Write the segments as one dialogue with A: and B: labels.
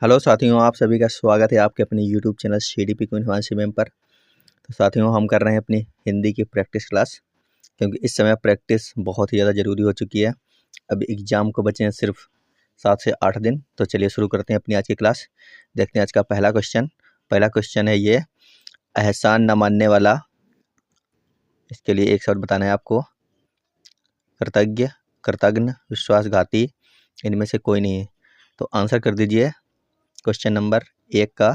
A: Hello साथियों, आप सभी का स्वागत है आपके अपने YouTube channel CDP queen Himanshi ma'am पर। तो साथियों, हम कर रहे हैं अपनी हिंदी की प्रैक्टिस क्लास, क्योंकि इस समय प्रैक्टिस बहुत ही ज़्यादा ज़रूरी हो चुकी है। अब एग्ज़ाम को बचे हैं सिर्फ 7 से 8 दिन। तो चलिए शुरू करते हैं अपनी आज की क्लास। देखते हैं आज का पहला क्वेश्चन है ये, एहसान न मानने वाला। इसके लिए एक शब्द बताना है आपको। कृतज्ञ, कृतघ्न, विश्वासघाती, इनमें से कोई नहीं है। तो आंसर कर दीजिए। क्वेश्चन नंबर 1 का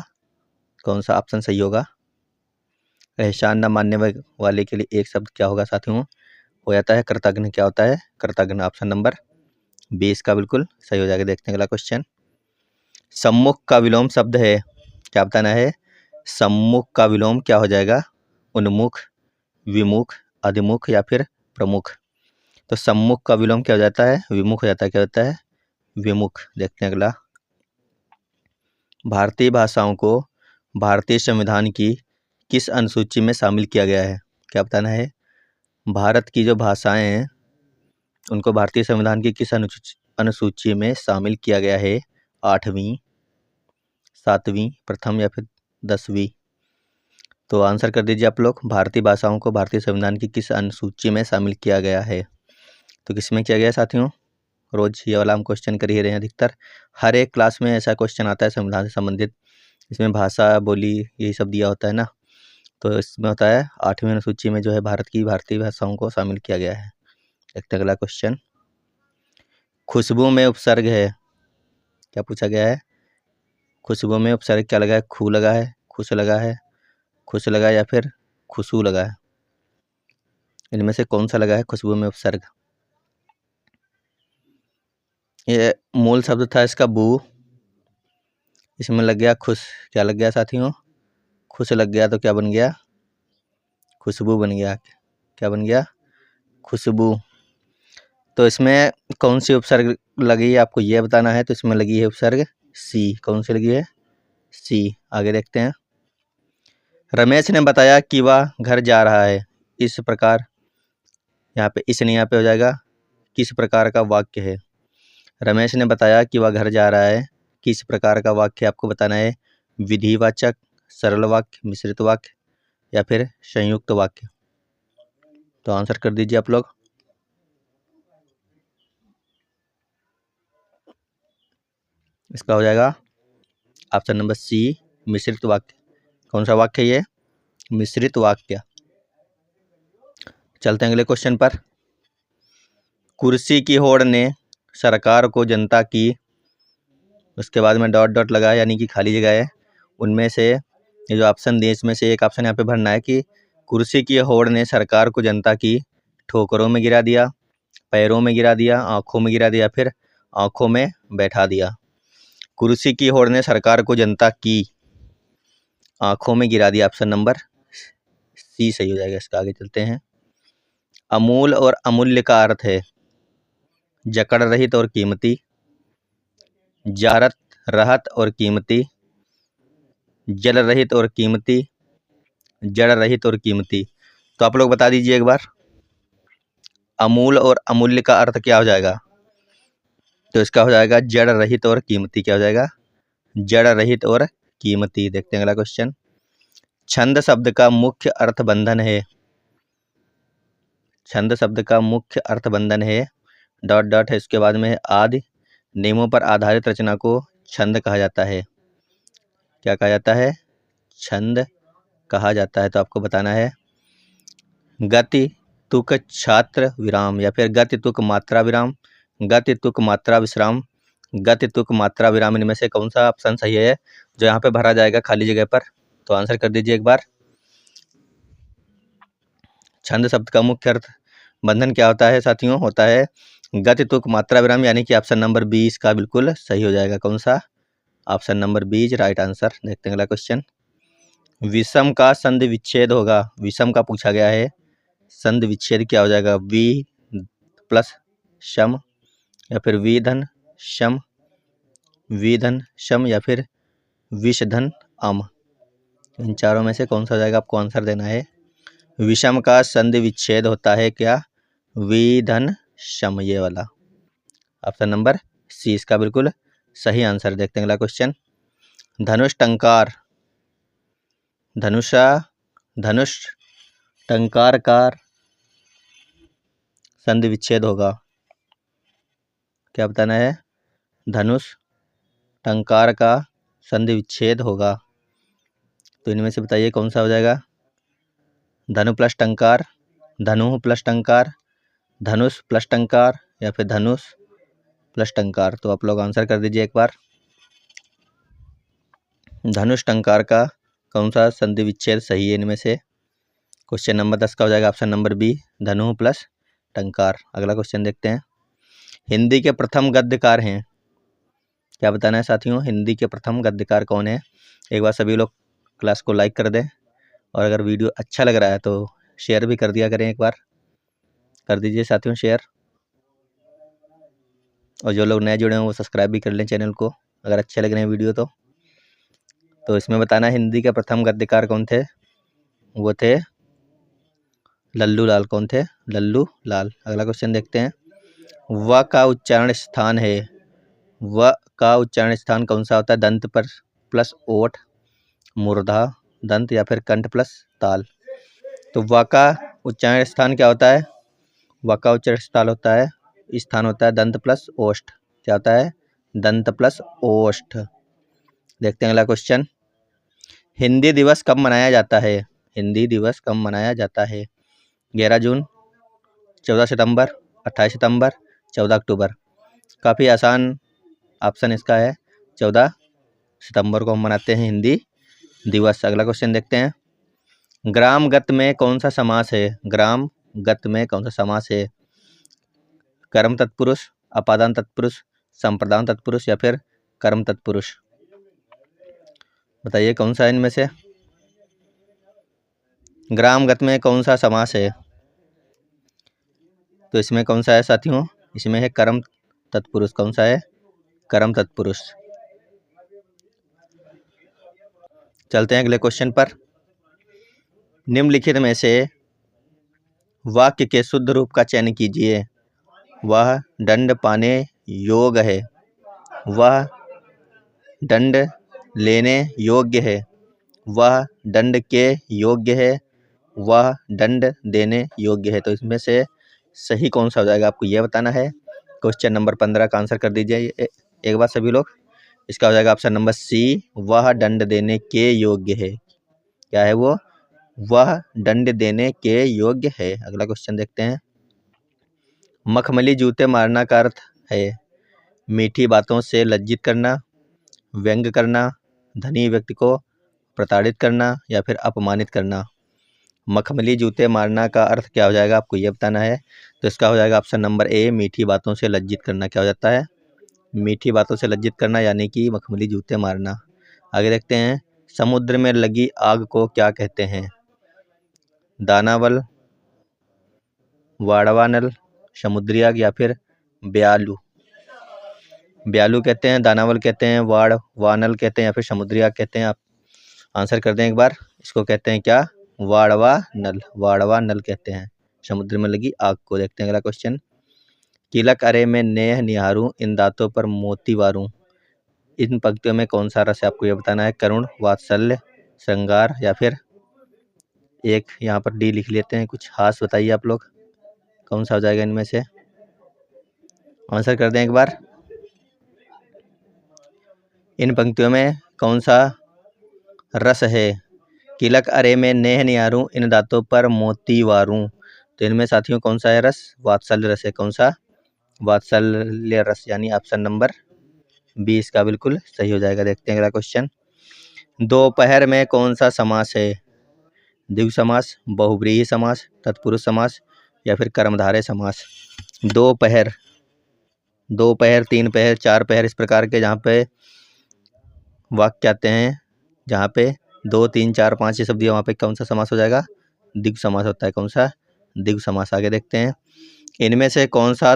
A: कौन सा ऑप्शन सही होगा? एहसान न मानने वाले के लिए एक शब्द क्या होगा साथियों? हो जाता है कृतघ्न। क्या होता है? कृतघ्न। ऑप्शन नंबर 20 का बिल्कुल सही हो जाएगा। देखते हैं अगला क्वेश्चन। सम्मुख का विलोम शब्द है, क्या बताना है? सम्मुख का विलोम क्या हो जाएगा? उन्मुख, विमुख, अधिमुख या फिर प्रमुख। तो सम्मुख का विलोम क्या हो जाता है? विमुख हो जाता है। क्या होता है? विमुख। देखते हैं अगला। भारतीय भाषाओं को भारतीय संविधान की किस अनुसूची में शामिल किया गया है? क्या बताना है? भारत की जो भाषाएं हैं उनको भारतीय संविधान की किस अनुसूची में शामिल किया गया है? 8वीं, 7वीं, प्रथम या फिर 10वीं। तो आंसर कर दीजिए आप लोग। भारतीय भाषाओं को भारतीय संविधान की किस अनुसूची में शामिल किया गया है? तो किस में किया गया है साथियों? रोज ये वाला हम क्वेश्चन कर ही रहे हैं अधिकतर। हर एक क्लास में ऐसा क्वेश्चन आता है संविधान से संबंधित। इसमें भाषा, बोली, यही सब दिया होता है ना। तो इसमें होता है 8वीं अनुसूची में जो है भारत की भारतीय भाषाओं को शामिल किया गया है। देखते हैं अगला क्वेश्चन। खुशबू में उपसर्ग है, क्या पूछा गया है? खुशबू में उपसर्ग क्या लगा है? खू लगा है, खुश लगा है, खुश लगा है या फिर खुशबू लगा है? इनमें से कौन सा लगा है खुशबू में उपसर्ग? ये मूल शब्द था इसका बू, इसमें लग गया खुश। क्या लग गया साथियों? खुश लग गया। तो क्या बन गया? खुशबू बन गया। क्या बन गया? खुशबू। तो इसमें कौन सी उपसर्ग लगी है आपको ये बताना है। तो इसमें लगी है उपसर्ग सी। कौन सी लगी है? सी। आगे देखते हैं। रमेश ने बताया कि वह घर जा रहा है। इस प्रकार, यहाँ पे इस नहीं, यहाँ पे हो जाएगा किस प्रकार का वाक्य है? रमेश ने बताया कि वह घर जा रहा है, किस प्रकार का वाक्य आपको बताना है? विधिवाचक, सरल वाक्य, मिश्रित वाक्य या फिर संयुक्त वाक्य। तो आंसर कर दीजिए आप लोग। इसका हो जाएगा ऑप्शन नंबर सी, मिश्रित वाक्य। कौन सा वाक्य ये? मिश्रित वाक्य। चलते हैं अगले क्वेश्चन पर। कुर्सी की होड़ ने सरकार को जनता की, उसके बाद में डॉट डॉट लगा है, यानी कि खाली जगह है। उनमें से ये जो ऑप्शन दिए इसमें से एक ऑप्शन यहाँ पे भरना है कि कुर्सी की होड़ ने सरकार को जनता की ठोकरों में गिरा दिया, पैरों में गिरा दिया, आंखों में गिरा दिया, फिर आंखों में बैठा दिया। कुर्सी की होड़ ने सरकार को जनता की आंखों में गिरा दिया। ऑप्शन नंबर सी सही हो जाएगा। इसका आगे चलते हैं। अमूल और अमूल्य का अर्थ है जकड़ रहित और कीमती, जारत रहत और कीमती, जल रहित और कीमती, जड़ रहित और कीमती। तो आप लोग बता दीजिए एक बार, अमूल और अमूल्य का अर्थ क्या हो जाएगा? तो इसका हो जाएगा जड़ रहित और कीमती। क्या हो जाएगा? जड़ रहित और कीमती। देखते हैं अगला क्वेश्चन। छंद शब्द का मुख्य अर्थ बंधन है। छंद शब्द का मुख्य अर्थ बंधन है, डॉट डॉट है, इसके बाद में आदि नियमों पर आधारित रचना को छंद कहा जाता है। क्या कहा जाता है? छंद कहा जाता है। तो आपको बताना है गति, तुक, छात्र, विराम या फिर गति, तुक, मात्रा, विराम, गति, तुक, मात्रा, विश्राम, गति, तुक, मात्रा, विराम। इनमें से कौन सा ऑप्शन सही है जो यहाँ पे भरा जाएगा खाली जगह पर? तो आंसर कर दीजिए एक बार। छंद शब्द का मुख्य अर्थ बंधन क्या होता है साथियों? होता है गति, तुक, मात्रा, विराम, यानी कि ऑप्शन नंबर 20 का बिल्कुल सही हो जाएगा। कौन सा? Option number 20 right answer. देखते हैं अगला क्वेश्चन। विषम का संधि विच्छेद होगा। विषम का पूछा गया है, संधि विच्छेद क्या हो जाएगा? वी प्लस शम या फिर वी धन शम, वी धन शम या फिर विष धन अम। इन चारों में से कौन सा हो जाएगा? आपको आंसर देना है। विषम का संधि विच्छेद होता है क्या? वी धन शम, ये वाला। ऑप्शन नंबर सी इसका बिल्कुल सही आंसर। देखते हैं अगला क्वेश्चन। धनुष टंकार, धनुषा, धनुष टंकार का संधि विच्छेद होगा। क्या बताना है? धनुष टंकार का संधि विच्छेद होगा। तो इनमें से बताइए कौन सा हो जाएगा? धनु प्लस टंकार, धनु प्लस टंकार, धनुष प्लस टंकार या फिर धनुष प्लस टंकार। तो आप लोग आंसर कर दीजिए एक बार। धनुष टंकार का कौन सा संधि विच्छेद सही है इनमें से? क्वेश्चन नंबर 10 का हो जाएगा ऑप्शन नंबर बी, धनु प्लस टंकार। अगला क्वेश्चन देखते हैं। हिंदी के प्रथम गद्यकार हैं। क्या बताना है साथियों? हिंदी के प्रथम गद्यकार कौन है? एक बार सभी लोग क्लास को लाइक कर दें और अगर वीडियो अच्छा लग रहा है तो शेयर भी कर दिया करें। एक बार कर दीजिए साथियों शेयर, और जो लोग नए जुड़े हैं वो सब्सक्राइब भी कर लें चैनल को अगर अच्छे लग रहे हैं वीडियो तो इसमें बताना हिंदी के प्रथम गद्यकार कौन थे? वो थे लल्लू लाल। कौन थे? लल्लू लाल। अगला क्वेश्चन देखते हैं। व का उच्चारण स्थान है। व का उच्चारण स्थान कौन सा होता है? दंत पर प्लस ओठ, मूर्धा दंत या फिर कंठ प्लस ताल। तो व का उच्चारण स्थान क्या होता है? व का उच्चारण स्थान होता है दंत प्लस ओष्ठ। क्या होता है? दंत प्लस ओष्ठ। देखते हैं अगला क्वेश्चन। हिंदी दिवस कब मनाया जाता है? हिंदी दिवस कब मनाया जाता है? 11 जून, 14 सितंबर, 28 सितंबर, 14 अक्टूबर। काफ़ी आसान ऑप्शन इसका है, 14 सितंबर को हम मनाते हैं हिंदी दिवस। अगला क्वेश्चन देखते हैं। ग्रामगत में कौन सा समास है? ग्रामगत में कौन सा समास है? कर्म तत्पुरुष, अपादान तत्पुरुष, संप्रदान तत्पुरुष या फिर कर्म तत्पुरुष। बताइए कौन सा है इनमें से? ग्रामगत में कौन सा समास है? तो इसमें कौन सा है साथियों? इसमें है कर्म तत्पुरुष। कौन सा है? कर्म तत्पुरुष। चलते हैं अगले क्वेश्चन पर। निम्नलिखित में से वाक्य के शुद्ध रूप का चयन कीजिए। वह दंड पाने योग्य है। वह दंड लेने योग्य है। वह दंड के योग्य है। वह दंड देने योग्य है। तो इसमें से सही कौन सा हो जाएगा आपको यह बताना है। क्वेश्चन नंबर 15 का आंसर कर दीजिए एक बार सभी लोग। इसका हो जाएगा ऑप्शन नंबर सी, वह दंड देने के योग्य है। क्या है वो? वह दंड देने के योग्य है। अगला क्वेश्चन देखते हैं। मखमली जूते मारना का अर्थ है मीठी बातों से लज्जित करना, व्यंग करना, धनी व्यक्ति को प्रताड़ित करना या फिर अपमानित करना। मखमली जूते मारना का अर्थ क्या हो जाएगा आपको ये बताना है। तो इसका हो जाएगा ऑप्शन नंबर ए, मीठी बातों से लज्जित करना। क्या हो जाता है? मीठी बातों से लज्जित करना यानी कि मखमली जूते मारना। आगे देखते हैं। समुद्र में लगी आग को क्या कहते हैं? दानावल, वाड़वानल, समुद्री आग या फिर ब्यालू। ब्यालू कहते हैं, दानावल कहते हैं, वानल कहते हैं या फिर समुद्री आग कहते हैं। आप आंसर कर दें एक बार। इसको कहते हैं क्या? वाड़वानल। वाड़वानल कहते हैं समुद्र में लगी आग को। देखते हैं अगला क्वेश्चन। किलक अरे में नेह निहारूं, इन दांतों पर मोती वारूं। इन पंक्तियों में कौन सा रस है आपको यह बताना है। करुण, वात्सल्य, श्रृंगार या फिर एक यहाँ पर डी लिख लेते हैं कुछ हास। बताइए आप लोग कौन सा हो जाएगा इनमें से। आंसर कर दें एक बार। इन पंक्तियों में कौन सा रस है? किलक अरे में नेह निहारूं, इन दांतों पर मोती वारूं। तो इनमें साथियों कौन सा है रस? वात्सल्य रस है। कौन सा? वात्सल्य रस, यानी ऑप्शन नंबर 20 का बिल्कुल सही हो जाएगा। देखते हैं अगला क्वेश्चन। दोपहर में कौन सा समास है? द्विगु समास, बहुव्रीहि समास, तत्पुरुष समास या फिर कर्मधारय समास। दोपहर, दोपहर, 3 पहर, 4 पहर, इस प्रकार के जहाँ पे वाक्य आते हैं, जहाँ पे 2, 3, 4, 5 ये सब दिया, वहाँ पे कौन सा समास हो जाएगा? द्विगु समास होता है। कौन सा? द्विगु समास। आगे देखते हैं। इनमें से कौन सा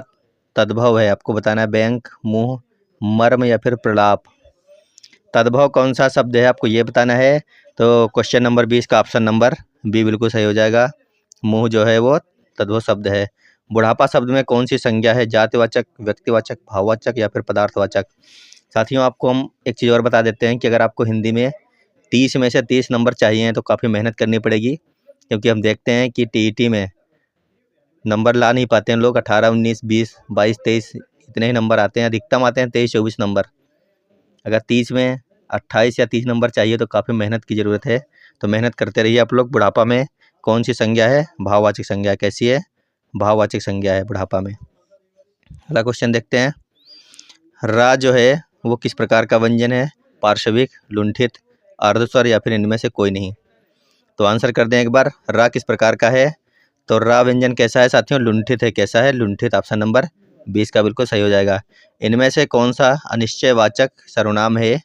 A: तद्भव है आपको बताना है। बैंक, मुंह, मर्म या फिर प्रलाप। तद्भव कौन सा शब्द है आपको ये बताना है। तो क्वेश्चन नंबर 20 का ऑप्शन नंबर बी बिल्कुल सही हो जाएगा। मुंह जो है वो तद्भव शब्द है। बुढ़ापा शब्द में कौन सी संज्ञा है? जातिवाचक, व्यक्तिवाचक, भाववाचक या फिर पदार्थवाचक। साथियों आपको हम एक चीज़ और बता देते हैं कि अगर आपको हिंदी में 30 में से 30 नंबर चाहिए तो काफ़ी मेहनत करनी पड़ेगी, क्योंकि हम देखते हैं कि टीईटी में नंबर ला नहीं पाते हैं लोग। 18, 19, 20, 22, 23 इतने ही नंबर आते हैं, अधिकतम आते हैं 23, 24 नंबर। अगर 30 में 28 या 30 नंबर चाहिए तो काफ़ी मेहनत की ज़रूरत है। तो मेहनत करते रहिए आप लोग। बुढ़ापा में कौन सी संज्ञा है? भाववाचक संज्ञा। कैसी है? भाववाचक संज्ञा है बुढ़ापा में। अगला क्वेश्चन देखते हैं। रा जो है वो किस प्रकार का व्यंजन है? पार्श्विक, लुंठित, अर्धस्वर या फिर इनमें से कोई नहीं। तो आंसर कर दें एक बार। रा किस प्रकार का है? तो रा व्यंजन कैसा है साथियों? लुंठित है। कैसा है? लुंठित। ऑप्शन नंबर 20 का बिल्कुल सही हो जाएगा। इनमें से कौन सा अनिश्चयवाचक सर्वनाम है?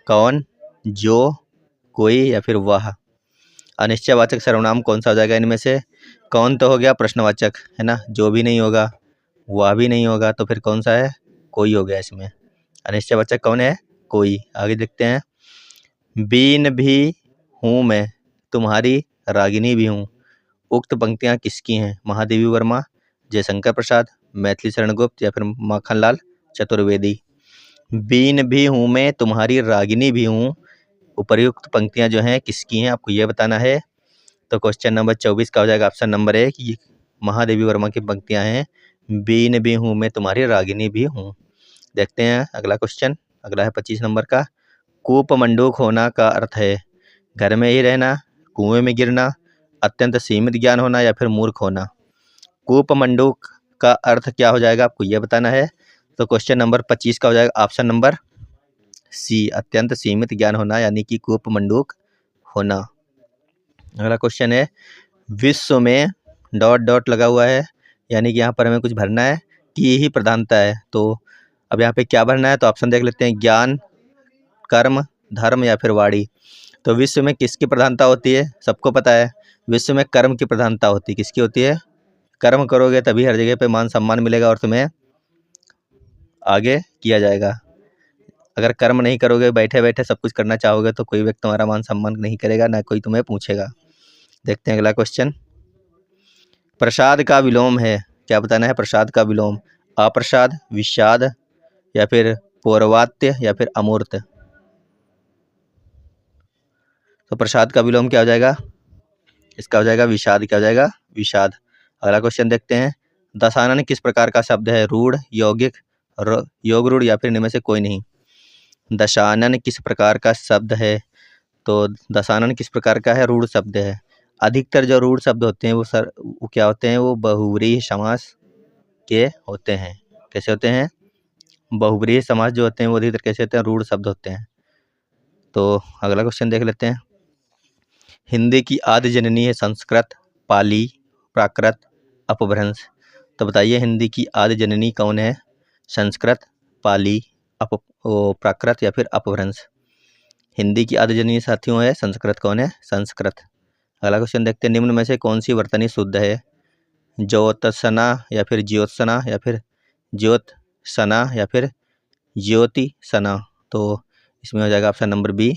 A: कौन, जो, कोई या फिर वह। अनिश्चयवाचक सर्वनाम कौन सा हो जाएगा इनमें से? कौन तो हो गया प्रश्नवाचक, है ना। जो भी नहीं होगा, वह भी नहीं होगा, तो फिर कौन सा है? कोई हो गया इसमें। अनिश्चयवाचक कौन है? कोई। आगे देखते हैं। बीन भी हूँ मैं, तुम्हारी रागिनी भी हूँ। उक्त पंक्तियाँ किसकी हैं? महादेवी वर्मा, जयशंकर प्रसाद, मैथिली शरण गुप्त या फिर माखनलाल चतुर्वेदी। बीन भी हूँ मैं, तुम्हारी रागिनी भी हूँ। उपर्युक्त पंक्तियाँ जो हैं किसकी हैं आपको ये बताना है। तो क्वेश्चन नंबर 24 का हो जाएगा ऑप्शन नंबर 1। ये महादेवी वर्मा की पंक्तियाँ हैं। बीन भी हूँ मैं, तुम्हारी रागिनी भी हूँ। देखते हैं अगला क्वेश्चन। अगला है 25 नंबर का। कूप मंडूक होना का अर्थ है घर में ही रहना, कुएं में गिरना, अत्यंत सीमित ज्ञान होना या फिर मूर्ख होना। कूप मंडूक का अर्थ क्या हो जाएगा आपको यह बताना है। तो क्वेश्चन नंबर 25 का हो जाएगा ऑप्शन नंबर सी, अत्यंत सीमित ज्ञान होना, यानी कि कूप मंडूक होना। अगला क्वेश्चन है। विश्व में डॉट डॉट लगा हुआ है, यानी कि यहाँ पर हमें कुछ भरना है कि ही प्रधानता है। तो अब यहाँ पे क्या भरना है? तो ऑप्शन देख लेते हैं। ज्ञान, कर्म, धर्म या फिर वाणी। तो विश्व में किसकी प्रधानता होती है? सबको पता है। विश्व में कर्म की प्रधानता होती है। किसकी होती है? कर्म करोगे तभी हर जगह पे मान सम्मान मिलेगा और तुम्हें आगे किया जाएगा। अगर कर्म नहीं करोगे, बैठे बैठे सब कुछ करना चाहोगे, तो कोई व्यक्ति तुम्हारा मान सम्मान नहीं करेगा, ना कोई तुम्हें पूछेगा। देखते हैं अगला क्वेश्चन। प्रसाद का विलोम है, क्या बताना है? प्रसाद का विलोम। अप्रसाद, विषाद या फिर पौर्वात्य या फिर अमूर्त। तो प्रसाद का विलोम क्या हो जाएगा? इसका हो जाएगा विषाद। क्या हो जाएगा? विषाद। अगला क्वेश्चन देखते हैं। दशानन किस प्रकार का शब्द है? रूढ़, यौगिक, योग रूढ़ या फिर इनमें से कोई नहीं। दशानन किस प्रकार का शब्द है? तो दशानन किस प्रकार का है? रूढ़ शब्द है। अधिकतर जो रूढ़ शब्द होते हैं वो क्या होते हैं? वो बहुव्रीहि समास के होते हैं। कैसे होते हैं? बहुव्रीहि समास जो होते हैं वो अधिकतर कैसे होते हैं? रूढ़ शब्द होते हैं। तो अगला क्वेश्चन देख लेते हैं। हिंदी की आदि जननी है संस्कृत, पाली, प्राकृत, अपभ्रंश। तो बताइए हिंदी की आदि जननी कौन है? संस्कृत, पाली, प्राकृत या फिर अपभ्रंश। हिंदी की आदि जननी साथियों है संस्कृत। कौन है? संस्कृत। अगला क्वेश्चन देखते हैं। निम्न में से कौन सी वर्तनी शुद्ध है? ज्योत्सना या फिर ज्योत्सना या फिर ज्योत्सना या फिर ज्योति सना। तो इसमें हो जाएगा ऑप्शन नंबर बी।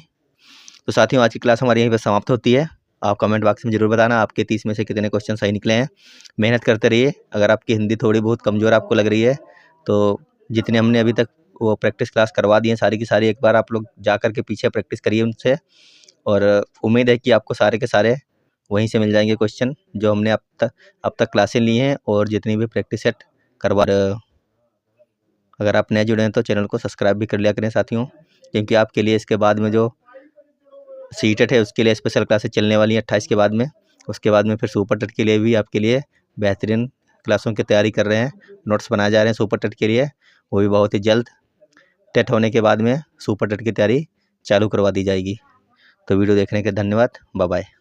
A: तो साथियों आज की क्लास हमारी यहीं पर समाप्त होती है। आप कमेंट बॉक्स में जरूर बताना आपके 30 में से कितने क्वेश्चन सही निकले हैं। मेहनत करते रहिए। अगर आपकी हिंदी थोड़ी बहुत कमज़ोर आपको लग रही है तो जितने हमने अभी तक वो प्रैक्टिस क्लास करवा दी हैं सारी की सारी, एक बार आप लोग जा कर के पीछे प्रैक्टिस करिए उनसे। और उम्मीद है कि आपको सारे के सारे वहीं से मिल जाएंगे क्वेश्चन जो हमने अब तक क्लासें ली हैं और जितनी भी प्रैक्टिस सेट करवा। अगर आप नए जुड़े हैं तो चैनल को सब्सक्राइब भी कर लिया करें साथियों, क्योंकि आपके लिए इसके बाद में जो सीटेट है उसके लिए स्पेशल क्लासेस चलने वाली हैं 28 के बाद में। उसके बाद में फिर सुपर टेट के लिए भी आपके लिए बेहतरीन क्लासों की तैयारी कर रहे हैं। नोट्स बनाए जा रहे हैं सुपर टेट के लिए, वो भी बहुत ही जल्द टेट होने के बाद में सुपर टेट की तैयारी चालू करवा दी जाएगी। तो वीडियो देखने के धन्यवाद। Bye bye.